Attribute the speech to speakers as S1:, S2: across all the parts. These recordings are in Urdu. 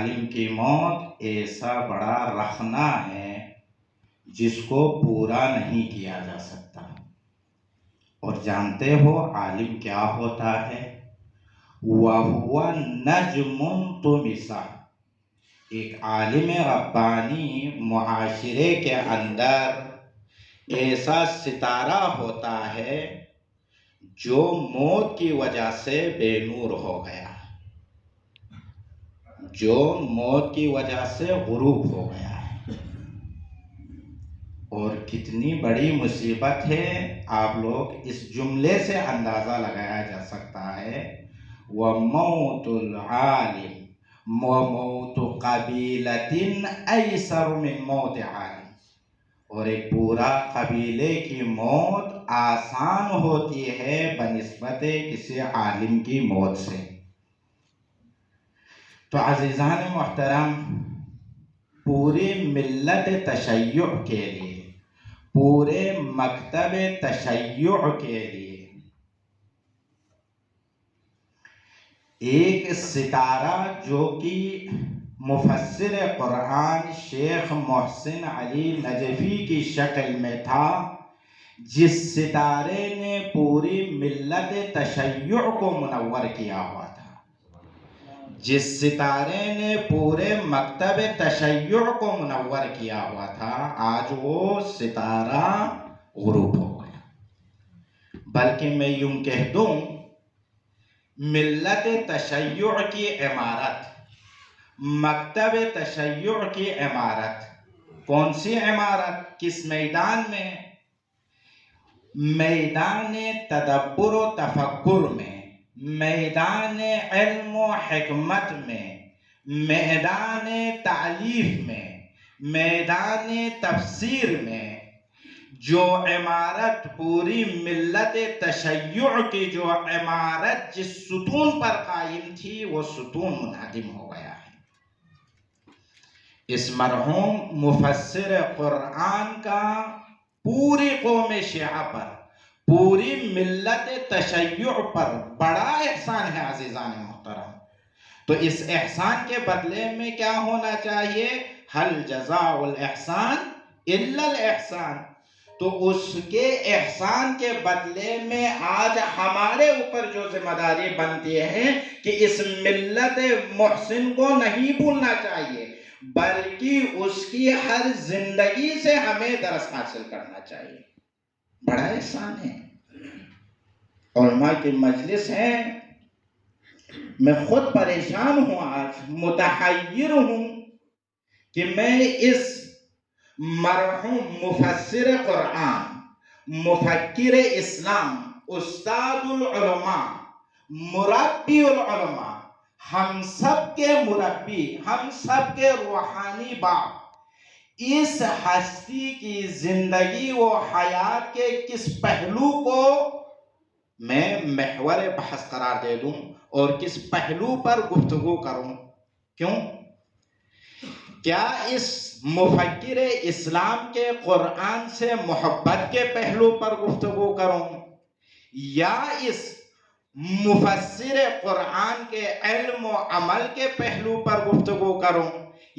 S1: عالم کی موت ایسا بڑا رخنا ہے جس کو پورا نہیں کیا جا سکتا. اور جانتے ہو عالم کیا ہوتا ہے؟ وَهُوَ نَجْمٌ طُمِسَ. ایک عالم ربانی معاشرے کے اندر ایسا ستارہ ہوتا ہے جو موت کی وجہ سے بے نور ہو گیا، جو موت کی وجہ سے غروب ہو گیا ہے. اور کتنی بڑی مصیبت ہے، آپ لوگ اس جملے سے اندازہ لگایا جا سکتا ہے. وَمَوْتُ الْعَالِمِ وَمَوْتُ قَبِيلَةٍ أَيْسَرُ مِنْ مَوْتِ عَالِمٍ. اور ایک پورا قبیلے کی موت آسان ہوتی ہے بنسبت کسی عالم کی موت سے. تو عزیزان محترم، پوری ملت تشیع کے لیے، پورے مکتب تشیع کے لیے ایک ستارہ جو کہ مفسر قرآن شیخ محسن علی نجفی کی شکل میں تھا، جس ستارے نے پوری ملت تشیع کو منور کیا ہوا تھا، جس ستارے نے پورے مکتب تشیع کو منور کیا ہوا تھا، آج وہ ستارہ غروب ہو گیا. بلکہ میں یوں کہہ دوں، ملت تشیع کی عمارت، مکتب تشیع کی عمارت کون سی عمارت؟ کس میدان میں؟ میدان تدبر و تفکر میں، میدان علم و حکمت میں، میدان تالیف میں، میدان تفسیر میں. جو عمارت پوری ملت تشیع کی جو عمارت جس ستون پر قائم تھی، وہ ستون منہدم ہو گیا ہے. اس مرحوم مفسر قرآن کا پوری قوم شیعہ پر، پوری ملت تشیع پر بڑا احسان ہے عزیزان محترم. تو اس احسان کے بدلے میں کیا ہونا چاہیے؟ هل جزاء الاحسان الا الاحسان. تو اس کے احسان کے بدلے میں آج ہمارے اوپر جو ذمہ داری بنتی ہے کہ اس ملت محسن کو نہیں بھولنا چاہیے، بلکہ اس کی ہر زندگی سے ہمیں درس حاصل کرنا چاہیے. بڑا احسان ہے. علماء کی مجلس ہے، میں خود پریشان ہوں، آج متحیر ہوں کہ میں اس مرحوم مفسر قرآن، مفکر اسلام، استاد العلماء، مربی العلماء، ہم سب کے مربی، ہم سب کے روحانی باپ، اس ہستی کی زندگی و حیات کے کس پہلو کو میں محور بحث قرار دے دوں اور کس پہلو پر گفتگو کروں؟ کیوں؟ کیا اس مفکر اسلام کے قرآن سے محبت کے پہلو پر گفتگو کروں، یا اس مفسر قرآن کے علم و عمل کے پہلو پر گفتگو کروں،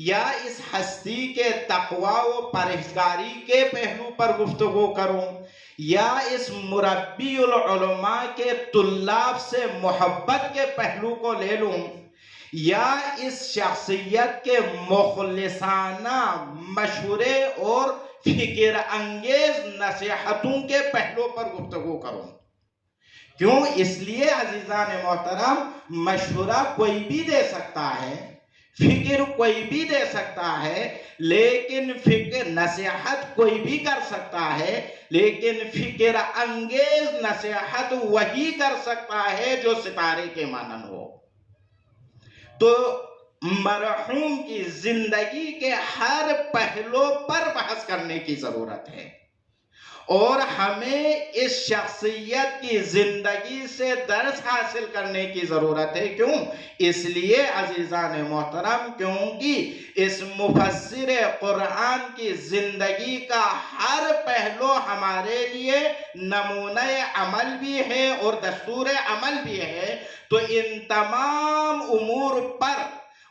S1: یا اس ہستی کے تقوی و پرہیزگاری کے پہلو پر گفتگو کروں، یا اس مربی العلماء کے طلاب سے محبت کے پہلو کو لے لوں، یا اس شخصیت کے مخلصانہ مشورے اور فکر انگیز نصیحتوں کے پہلو پر گفتگو کروں؟ کیوں؟ اس لیے عزیزان محترم، مشورہ کوئی بھی دے سکتا ہے، فکر کوئی بھی دے سکتا ہے، لیکن فکر نصیحت کوئی بھی کر سکتا ہے، لیکن فکر انگیز نصیحت وہی کر سکتا ہے جو ستارے کے مانند ہو. تو مرحوم کی زندگی کے ہر پہلو پر بحث کرنے کی ضرورت ہے، اور ہمیں اس شخصیت کی زندگی سے درس حاصل کرنے کی ضرورت ہے. کیوں؟ اس لیے عزیزان محترم، کیونکہ اس مفسر قرآن کی زندگی کا ہر پہلو ہمارے لیے نمونہ عمل بھی ہے اور دستور عمل بھی ہے. تو ان تمام امور پر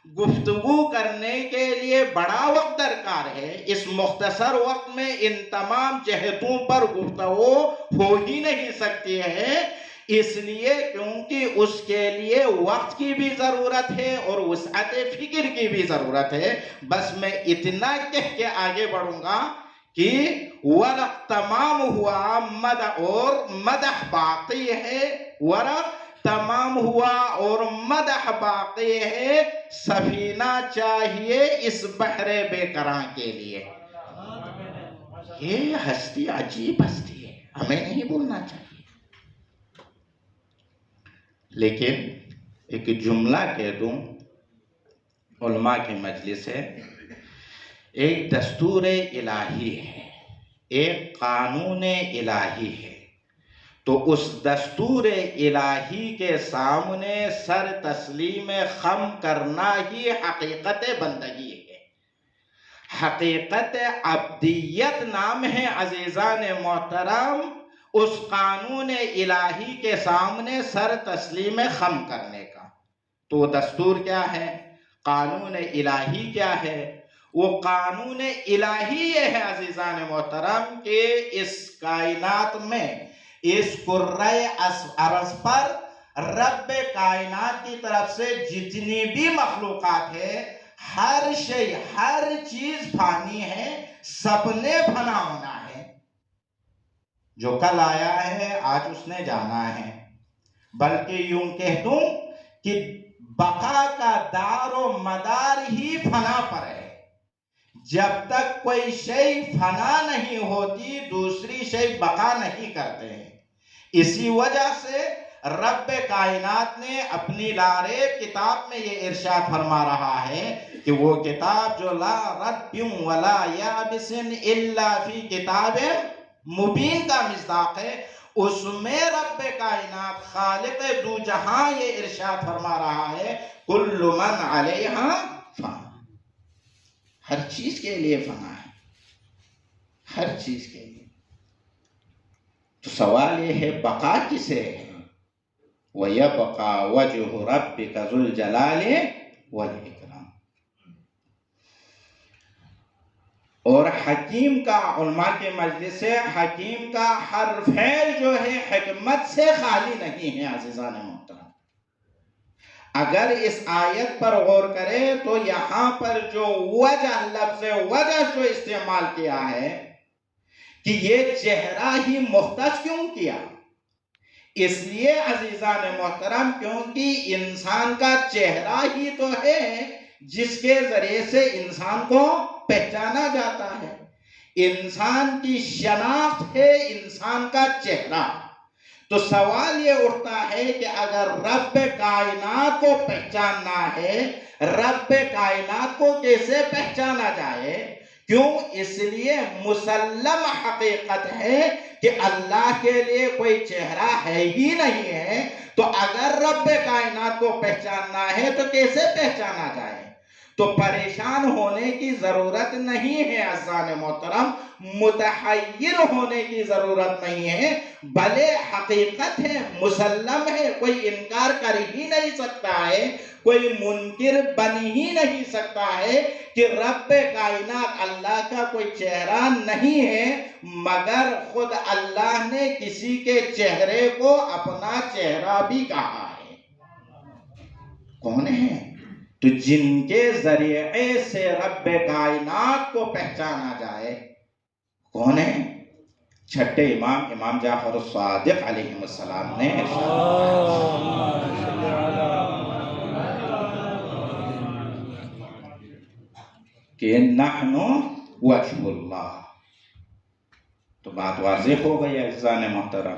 S1: گفتگو کرنے کے لیے بڑا وقت درکار ہے. اس مختصر وقت میں ان تمام جہتوں پر گفتگو ہو ہی نہیں سکتی ہے، اس لیے کیونکہ اس کے لیے وقت کی بھی ضرورت ہے اور وسعت فکر کی بھی ضرورت ہے. بس میں اتنا کہہ کے آگے بڑھوں گا کہ ورق تمام ہوا، اور مدح باقی ہے. ورق تمام ہوا اور مدح باقی ہے، سفینہ چاہیے اس بحر بے کراں کے لیے. یہ ہستی عجیب ہستی ہے، ہمیں نہیں بولنا چاہیے. لیکن ایک جملہ کہہ دوں، علماء کی مجلس ہے، ایک دستور الہی ہے، ایک قانون الہی ہے، تو اس دستور الہی کے سامنے سر تسلیم خم کرنا ہی حقیقت بندگی ہے. حقیقت عبدیت نام ہے عزیزان محترم اس قانون الہی کے سامنے سر تسلیم خم کرنے کا. تو دستور کیا ہے؟ قانون الہی کیا ہے؟ وہ قانون الہی یہ ہے عزیزان محترم کہ اس کائنات میں، اس کرۂ ارض پر رب کائنات کی طرف سے جتنی بھی مخلوقات ہے، ہر شے، ہر چیز فانی ہے، سب نے فنا ہونا ہے. جو کل آیا ہے آج اس نے جانا ہے. بلکہ یوں کہہ دوں کہ بقا کا دار و مدار ہی فنا پر ہے. جب تک کوئی شے فنا نہیں ہوتی دوسری شے بقا نہیں کرتے ہیں. اسی وجہ سے رب کائنات نے اپنی لاریب کتاب میں یہ ارشاد فرما رہا ہے کہ وہ کتاب جو لا رتب ولا یابس الا فی کتاب مبین کا مصداق ہے، اس میں رب کائنات خالق دو جہاں یہ ارشاد فرما رہا ہے کل من علیہا فان. ہر چیز کے لیے فنا ہے، ہر چیز کے لیے. تو سوال یہ ہے بقا کسے ہے؟ وَيَبْقَى وَجْهُ رَبِّكَ ذُو الْجَلَالِ وَالْإِكْرَامِ. اور حکیم کا، علماء کے مجلس سے حکیم کا ہر فعل جو ہے حکمت سے خالی نہیں ہے عزیزان محترم. اگر اس آیت پر غور کرے تو یہاں پر جو وجہ، لفظ وجہ جو استعمال کیا ہے کہ یہ چہرہ ہی مختص کیوں کیا؟ اس لیے عزیزان محترم کیونکہ انسان کا چہرہ ہی تو ہے جس کے ذریعے سے انسان کو پہچانا جاتا ہے. انسان کی شناخت ہے انسان کا چہرہ. تو سوال یہ اٹھتا ہے کہ اگر رب کائنات کو پہچاننا ہے، رب کائنات کو کیسے پہچانا جائے؟ کیوں؟ اس لیے مسلم حقیقت ہے کہ اللہ کے لیے کوئی چہرہ ہے ہی نہیں ہے. تو اگر رب کائنات کو پہچاننا ہے تو کیسے پہچانا جائے؟ تو پریشان ہونے کی ضرورت نہیں ہے عزیزان محترم، متحیر ہونے کی ضرورت نہیں ہے. بھلے حقیقت ہے، مسلم ہے، کوئی انکار کر ہی نہیں سکتا ہے، کوئی منکر بن ہی نہیں سکتا ہے کہ رب کائنات اللہ کا کوئی چہرہ نہیں ہے، مگر خود اللہ نے کسی کے چہرے کو اپنا چہرہ بھی کہا ہے. کون ہے؟ تو جن کے ذریعے سے رب کائنات کو پہچانا جائے. کون ہے؟ چھٹے امام، امام جعفر الصادق علیہ السلام نے کہ نحن وجہ اللہ. تو بات واضح ہو گئی عزیزان محترم.